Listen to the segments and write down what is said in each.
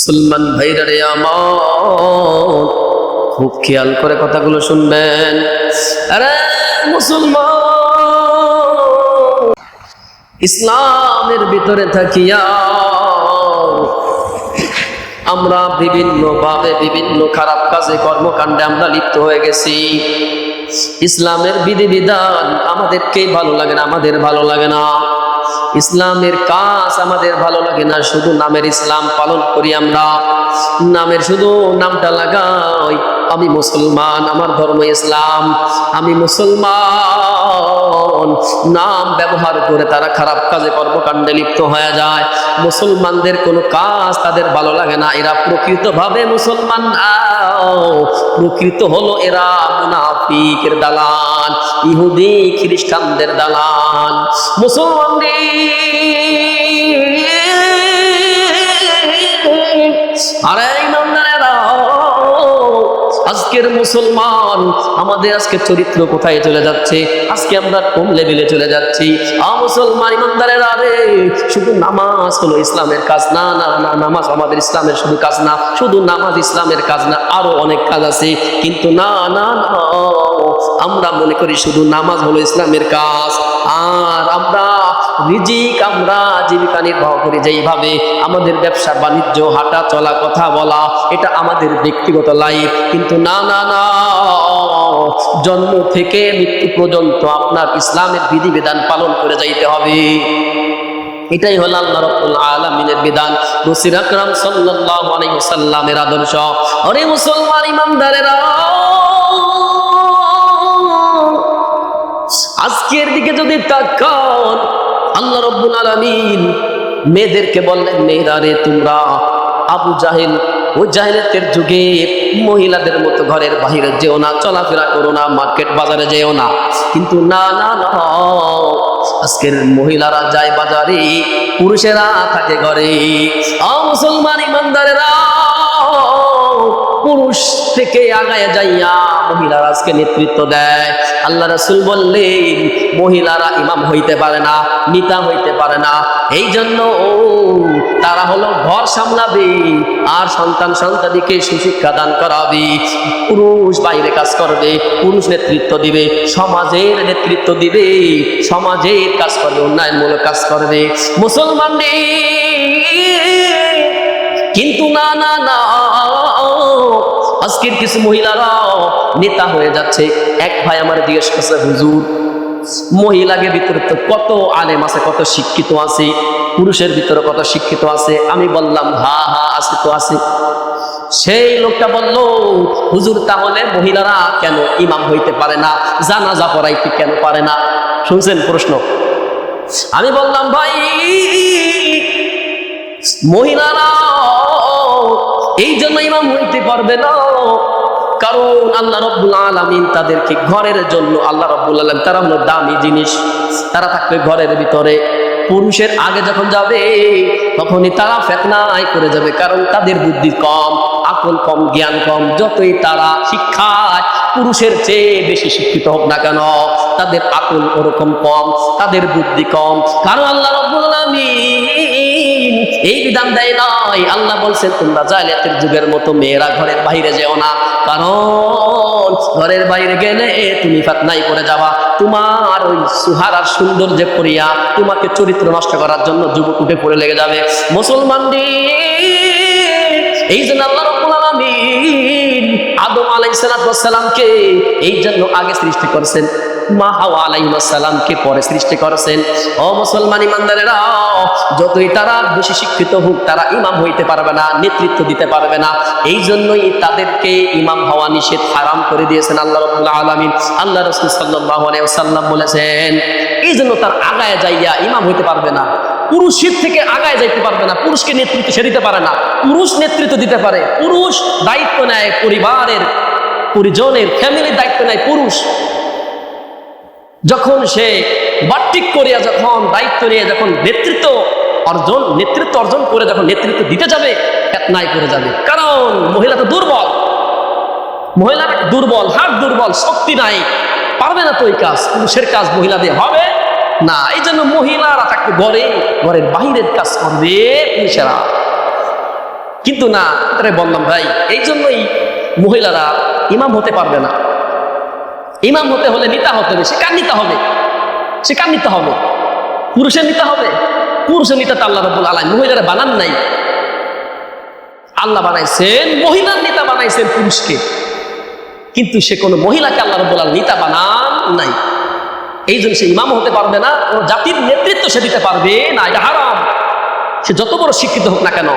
মুসলমান ভাইরা রে আমার, খুব খেয়াল করে কথাগুলো শুনবেন। আরে মুসলমান, ইসলামের ভিতরে থাকিয়া আমরা বিভিন্নভাবে বিভিন্ন খারাপ কাজে কর্মকাণ্ডে আমরা লিপ্ত হয়ে গেছি। ইসলামের বিধিবিধান আমাদেরকে ভালো লাগে না, আমাদের ভালো লাগে না। ইসলামের কাজ আমাদের ভালো লাগে না, শুধু নামের ইসলাম পালন করি আমরা, নামের শুধু নামটা লাগাই। আমি মুসলমান, আমার ধর্ম ইসলাম, আমি মুসলমান নাম ব্যবহার করে তারা খারাপ কাজে কর্মকাণ্ডে লিপ্ত হয়ে যায়। মুসলমানদের কোনো কাজ তাদের ভালো লাগে না। এরা প্রকৃতভাবে মুসলমান না, প্রকৃত হলো এরা মুনাফিকের দালাল, ইহুদি খ্রিস্টানদের দালাল। মুসলমানদের আরে ইমানদারেরা, আজকের মুসলমান আমাদের আজকে চরিত্র কোথায় চলে যাচ্ছে? আজকে আমরা কোন লেভেলে চলে যাচ্ছি? মুসলমান ইমানদারেরা রে, শুধু নামাজ হলো ইসলামের কাজ না, না না, নামাজ আমাদের ইসলামের শুধু কাজ না, শুধু নামাজ ইসলামের কাজ না, আরো অনেক কাজ আছে। কিন্তু না না না, আমরা মনে করি শুধু নামাজ হলো ইসলামের কাজ। আর আমরা রিজিক, আমরা জীবিকা নির্বাহ করি যেইভাবে, আমাদের ব্যবসা বাণিজ্য, হাঁটা চলা, কথা বলা, এটা আমাদের ব্যক্তিগত লাইফ। কিন্তু না না না, জন্ম থেকে মৃত্যু পর্যন্ত আপনার ইসলামের বিধিবিধান পালন করে যাইতে হবে। এটাই হলো আল্লাহ রাব্বুল আলামিনের বিধান, রাসূল আকরাম সাল্লাল্লাহু আলাইহি ওয়াসাল্লামের আদর্শ। আরে মুসলমান ইমানদারেরা, আজকের দিকে যদি তাকান, আল্লাহ রাব্বুল আলামিন মেয়েদেরকে বললেন, মেয়েরা রে, তোমরা আবু জাহেল, ওই জাহেলিয়াতের যুগে মহিলাদের মতো ঘরের বাহিরে যেও না, চলাফেরা করো না, মার্কেট বাজারে যেও না। কিন্তু না না না, আজকের মহিলারা যায় বাজারে, পুরুষেরা থাকে ঘরে। মুসলমান ইমানদারেরা, পুরুষ থেকে আগায় যাইয়া মহিলারা আজকে নেতৃত্ব দেয়। আল্লাহ রাসূল বললেন, মহিলারা ইমাম হইতে পারে না, নেতা হইতে পারে না। এই জন্য তারা হলো ঘর সামলাবে আর সন্তান সন্তানকে সুশিক্ষা দান করাবে। পুরুষ বাইরে কাজ করবে, পুরুষ নেতৃত্ব দিবে, সমাজের নেতৃত্ব দিবে, সমাজের কাজ করবে, উন্নয়নমূলক কাজ করবে মুসলমানদের। কিন্তু না না না, আজকের কিছু মহিলারা নেতা হয়ে যাচ্ছে। এক ভাই আমার জিজ্ঞেস করছে, হুজুর, মহিলাদের ভিতরে তো কত আলেম আছে, কত শিক্ষিত আছে, পুরুষের ভিতরে কত শিক্ষিত আছে। আমি বললাম, হা হা, আছে তো আছে। সেই লোকটা বলল, হুজুর, তাহলে মহিলারা কেন ইমাম হইতে পারে না, জানাজা পড়াইতে কেন পারে না? শুনছেন প্রশ্ন? আমি বললাম, ভাই, মহিলারা এই জন্য ইমাম হইতে পারবে না, কারণ আল্লাহ রাব্বুল আলামিন তাদেরকে ঘরের জন্য, আল্লাহ রাব্বুল আলামিন, তারা হলো দামি জিনিস, তারা থাকবে ঘরের ভিতরে। পুরুষের আগে যখন যাবে তখনই তারা ফিতনায় করে যাবে, কারণ তাদের বুদ্ধি কম, আকল কম, জ্ঞান কম। যতই তারা শিক্ষায় পুরুষের চেয়ে বেশি শিক্ষিত হোক না কেন, তাদের আকল ওরকম কম, তাদের বুদ্ধি কম। কারণ আল্লাহ রাব্বুল আলামিন এই বিধান দেয় নাই। আল্লাহ বলছেন, তোমরা জাহেলিয়াতের যুগের মতো মেয়েরা ঘরের বাইরে যেও না, কারণ ঘরের বাইরে গেলে তুমি ফিতনায় পড়ে যাবা। তোমার ওই সুহারার সৌন্দর্যে পড়িয়া তোমাকে চরিত্র নষ্ট করার জন্য যুবক উঠে পড়ে লেগে যাবে। মুসলমানদের এই জন্য আল্লাহ রাব্বুল আলামিন আদম আলাইহিস সালামকে এই জন্য আগে সৃষ্টি করেছেন, মা হাওয়া আলাইহিস সালামকে পরে সৃষ্টি করেছেন। ও মুসলমান ইমানদারেরা, যতই তারা বেশি শিক্ষিত হোক, তারা ইমাম হইতে পারবে না, নেতৃত্ব দিতে পারবে না। এই জন্যই তাদেরকে ইমাম হওয়া নিষেধ, হারাম করে দিয়েছেন আল্লাহ রাব্বুল আলামিন। আল্লাহ রাসূল সাল্লাল্লাহু আলাইহি ওয়াসাল্লাম বলেছেন, এই জন্য তার আগায় যাইয়া ইমাম হইতে পারবে না, পুরুষের থেকে আগায় যাইতে পারবে না, পুরুষকে নেতৃত্ব সে দিতে পারে না। পুরুষ নেতৃত্ব দিতে পারে, পুরুষ দায়িত্ব নেয়, পরিবারের, পরিজনের, ফ্যামিলির দায়িত্ব নেয় পুরুষ। যখন সে বাট্টিক করিয়া, যখন দায়িত্ব নিয়ে, যখন নেতৃত্ব অর্জন করে যখন নেতৃত্ব দিতে যাবে, ফিতনায় পড়ে যাবে। কারণ মহিলা তো দুর্বল, মহিলার দুর্বল, হাত দুর্বল, শক্তি নাই, পারবে না তো এই কাজ। পুরুষের কাজ মহিলাদের হবে না। এই জন্য মহিলারা থাকবে ঘরে, ঘরের বাহিরের কাজ করবে পুরুষেরা। কিন্তু না, তারা বললাম ভাই, এই জন্যই মহিলারা ইমাম হতে পারবে না। ইমাম হতে হলে নিতে হতে হবে। সে কার নিতে হবে? সে কার নিতে হবে? পুরুষের নিতে হবে। পুরুষের নিতে তো আল্লাহ রাব্বুল আলামিন মহিলারা বানান নাই। আল্লাহ বানাইছেন মহিলার নেতা, বানাইছেন পুরুষকে, কিন্তু সে কোনো মহিলাকে আল্লাহ রাব্বুল আলামিন নেতা বানান নাই। এই জন্য সে ইমাম হতে পারবে না, কোনো জাতির নেতৃত্ব সে দিতে পারবে না। এটা হারাম, সে যত বড় শিক্ষিত হোক না কেন।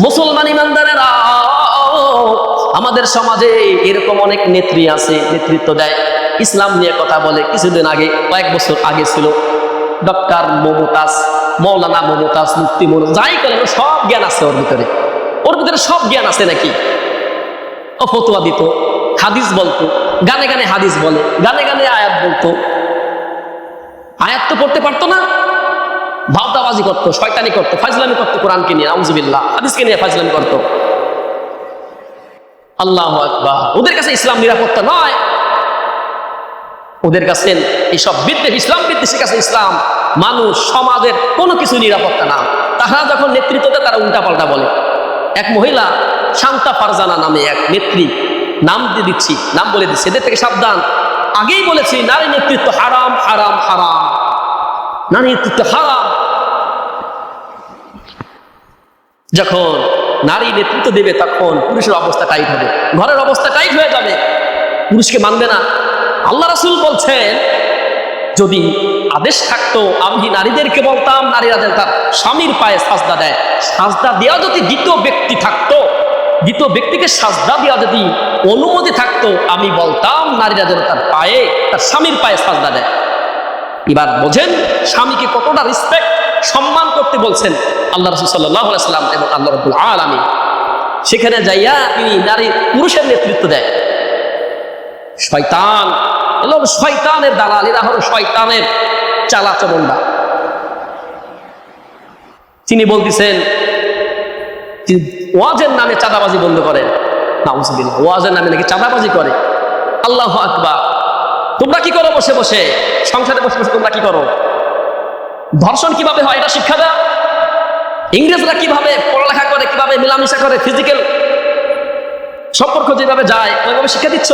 মুসলমান ইমানদারেরা, আমাদের সমাজে এরকম অনেক নেত্রী আছে, নেতৃত্ব দেয়, ইসলাম নিয়ে কথা বলে। কিছুদিন আগে, কয়েক বছর আগে ছিল ডক্টর মমতাজ, মৌলানা মমতাজ, মুফতি মমতাজ, যাই করেন সব জ্ঞান আছে ওর ভিতরে। ওর ভিতরে সব জ্ঞান আছে নাকি? ও ফতোয়া দিত, হাদিস বলতো, গানে গানে হাদিস বলে, গানে গানে আয়াত বলতো। আয়াত তো পড়তে পারতো না, ভাওতাবাজি করতো, শয়তানি করতো, ফাজলামি করতো, কোরআনকে নিয়ে আউযুবিল্লাহ, হাদিসকে নিয়ে ফাজলামি করতো। আল্লাহু আকবার। ওদের কাছে ইসলাম নিরাপত্তা নয়, ওদের কাছে এইসব বিদ্বেষ, ইসলাম বিদ্বেষের কাছে ইসলাম, মানুষ, সমাজের কোনো কিছু নিরাপত্তা না। তারা যখন নেতৃত্ব দেয় তারা উল্টাপাল্টা বলে। এক মহিলা শান্তা ফারজানা নামে এক নেত্রী, নাম দিয়ে দিচ্ছি, নাম বলে দিচ্ছি, এদের থেকে সাবধান। আগেই বলেছি নারী নেতৃত্ব হারাম, হারাম, হারাম, নারী নেতৃত্ব হারাম। যখন নারী নেতৃত্ব দেবে তখন পুরুষের অবস্থা টাইট হবে, ঘরের অবস্থা টাইট হয়ে যাবে, পুরুষকে মানবে না। আল্লাহ রাসূল বলছেন, যদি আদেশ থাকতো আমি নারীদেরকে বলতাম নারীরা যেন তার স্বামীর পায়ে সাজদা দেয়। সাজদা দেওয়া যদি দ্বিতীয় ব্যক্তি থাকতো, দ্বিতীয় ব্যক্তিকে সাজদা দেওয়া যদি অনুমতি থাকতো, আমি বলতাম নারীরা যেন তার পায়ে, তার স্বামীর পায়ে সাজদা দেয়। এবার বোঝেন স্বামীকে কতটা রেসপেক্ট, সম্মান করতে বলছেন আল্লাহ রাসূল সাল্লাল্লাহু আলাইহি ওয়াসাল্লাম এবং আল্লাহ রাব্বুল আলামিন। সেখানে যাইয়া তিনি নারী পুরুষের নেতৃত্ব দেয়। শয়তান, এলো শয়তানের দালাল, এরা হলো শয়তানের চালাচমন্ডা। তিনি বলতেছেন ওয়াজের নামে চাঁদাবাজি বন্ধ করেন। নাউযুবিল্লাহ, ওয়াজের নামে নাকি চাঁদাবাজি করে। আল্লাহু আকবার। তোমরা কি করো বসে বসে, সংসারে বসে বসে তোমরা কি করো? ধর্ষণ কিভাবে হয় এটা শিক্ষা দাও। ইংরেজরা কিভাবে পড়ালেখা করে, কিভাবে মেলামেশা করে, ফিজিক্যাল সম্পর্ক যেভাবে যায় ওইভাবে শিক্ষা দিচ্ছ।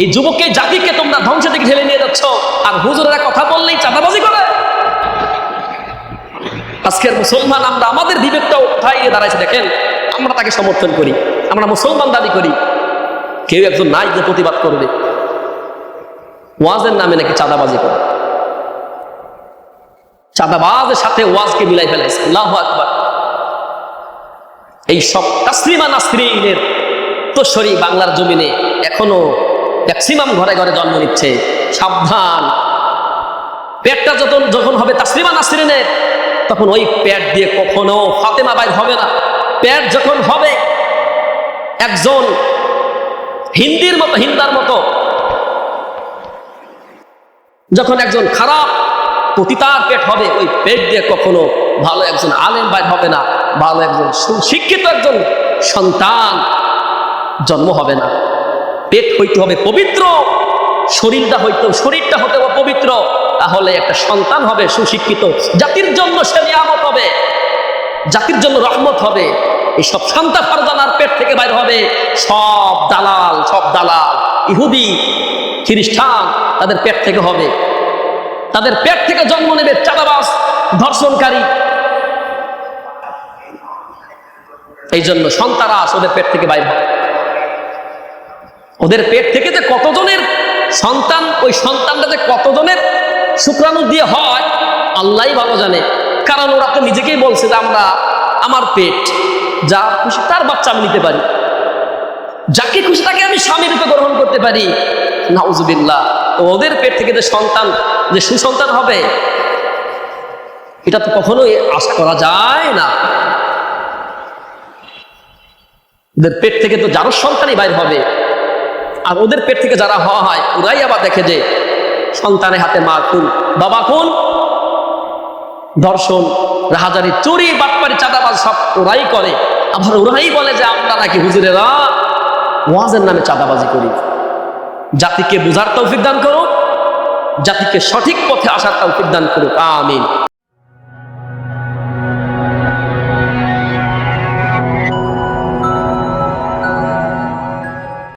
এই যুবককে, জাতিকে তোমরা ধ্বংসের দিকে ঠেলে নিয়ে যাচ্ছ, আর হুজুরেরা কথা বললেই চাঁদাবাজি করে। আজকের মুসলমান আমরা আমাদের বিবেকটা উঠাইয়ে দাঁড়াইছে। দেখেন, আমরা তাকে সমর্থন করি, আমরা মুসলমান দাবি করি, কেউ একজন নাই যে প্রতিবাদ করবে। ওয়াজের নামে নাকি চাঁদাবাজি করে, চাঁদাবাজের সাথে ওয়াজকে মিলাই ফেলাইছে। আল্লাহু আকবার। এই সব তাসলিমা নাসরিনের উত্তরসূরি বাংলার জমিনে এখনো ম্যাক্সিমাম ঘরে ঘরে জন্ম নিচ্ছে। সাবধান, পেটটা যখন হবে তাসলিমা নাসরিনের, তখন ওই পেট দিয়ে কখনো ফাতেমা বাইর হবে না। পেট যখন হবে একজন হিন্দির মতো, হিন্দার মতো, যখন একজন খারাপ পতিতার পেট হবে, ওই পেট দিয়ে কখনো ভালো একজন আলেম বাইর হবে না, ভালো একজন সুশিক্ষিত একজন সন্তান জন্ম হবে না। পেট হইতে হবে পবিত্র, শরীরটা হতে হবে পবিত্র, তাহলে একটা সন্তান হবে সুশিক্ষিত, জাতির জন্য সে নিয়ামত হবে, জাতির জন্য রহমত হবে। এই সব শান্তা ফারজানার পেট থেকে বাইর হবে সব দালাল, সব দালাল, ইহুদি, খ্রিস্টান, তাদের পেট থেকে হবে, তাদের পেট থেকে জন্ম নেবে চাঁদাবাজ, ধর্ষণকারী। এই জন্য সন্তানাস ওদের পেট থেকে বাইর হবে। ওদের পেট থেকে যে কতজনের সন্তান, ওই সন্তানটা যে কতজনের শুক্রাণু দিয়ে হয় আল্লাহই ভালো জানে। কারণ ওরা তো নিজেকেই বলছে যে আমার পেট, যা খুশি তার বাচ্চা আমি নিতে পারি, যাকে খুশি তাকে আমি স্বামী রূপে গ্রহণ করতে পারি। নাউযুবিল্লাহ। ওদের পেট থেকে যে সন্তান, যে সুসন্তান হবে, এটা তো কখনোই আশা করা যায় না। ওদের পেট থেকে তো যারও সন্তানই বাইর হবে, আর ওদের পেট থেকে যারা হওয়া হয় ওরাই আবার দেখে যে সন্তানের হাতে মা খুন, বাবা খুন, ধর্ষণ, রাহাজারি, চুরি, বাটপারি, চাঁদাবাজ সব ওরাই করে। আবার ওরাই বলে যে আমরা নাকি হুজুরেরা ওয়াজের নামে চাঁদাবাজি করি। জাতিকে বুঝার তৌফিক দান করো, জাতিকে সঠিক পথে আসার তৌফিক দান করো। আমিন।